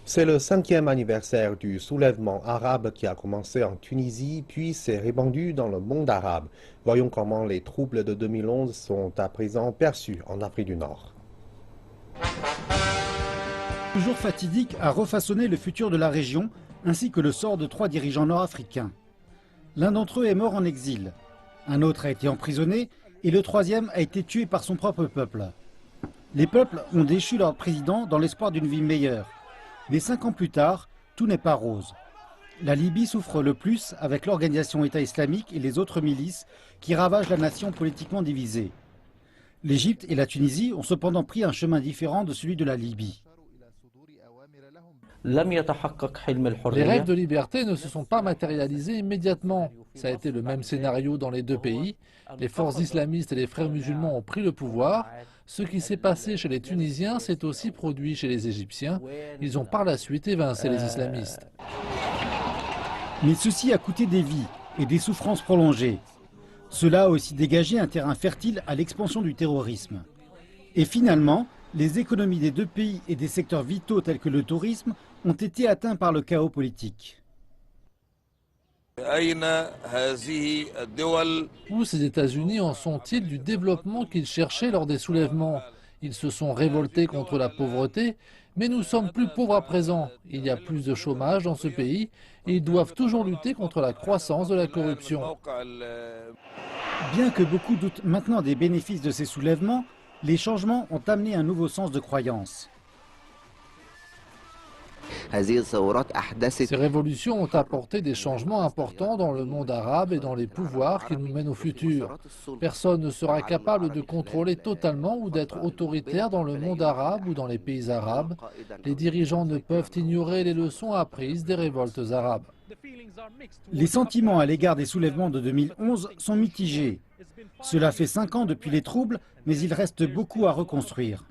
C'est le 5e anniversaire du soulèvement arabe qui a commencé en Tunisie, puis s'est répandu dans le monde arabe. Voyons comment les troubles de 2011 sont à présent perçus en Afrique du Nord. Ce jour fatidique a refaçonné le futur de la région, ainsi que le sort de 3 dirigeants nord-africains. L'un d'entre eux est mort en exil, un autre a été emprisonné et le troisième a été tué par son propre peuple. Les peuples ont déchu leur président dans l'espoir d'une vie meilleure. Mais 5 ans plus tard, tout n'est pas rose. La Libye souffre le plus avec l'organisation État islamique et les autres milices qui ravagent la nation politiquement divisée. L'Égypte et la Tunisie ont cependant pris un chemin différent de celui de la Libye. Les rêves de liberté ne se sont pas matérialisés immédiatement. Ça a été le même scénario dans les deux pays. Les forces islamistes et les frères musulmans ont pris le pouvoir. Ce qui s'est passé chez les Tunisiens s'est aussi produit chez les Égyptiens. Ils ont par la suite évincé les islamistes. Mais ceci a coûté des vies et des souffrances prolongées. Cela a aussi dégagé un terrain fertile à l'expansion du terrorisme. Et finalement, les économies des deux pays et des secteurs vitaux tels que le tourisme ont été atteints par le chaos politique. Où ces États-Unis en sont-ils du développement qu'ils cherchaient lors des soulèvements? Ils se sont révoltés contre la pauvreté, mais nous sommes plus pauvres à présent. Il y a plus de chômage dans ce pays et ils doivent toujours lutter contre la croissance de la corruption. Bien que beaucoup doutent maintenant des bénéfices de ces soulèvements, les changements ont amené un nouveau sens de croyance. Ces révolutions ont apporté des changements importants dans le monde arabe et dans les pouvoirs qui nous mènent au futur. Personne ne sera capable de contrôler totalement ou d'être autoritaire dans le monde arabe ou dans les pays arabes. Les dirigeants ne peuvent ignorer les leçons apprises des révoltes arabes. Les sentiments à l'égard des soulèvements de 2011 sont mitigés. Cela fait 5 ans depuis les troubles, mais il reste beaucoup à reconstruire.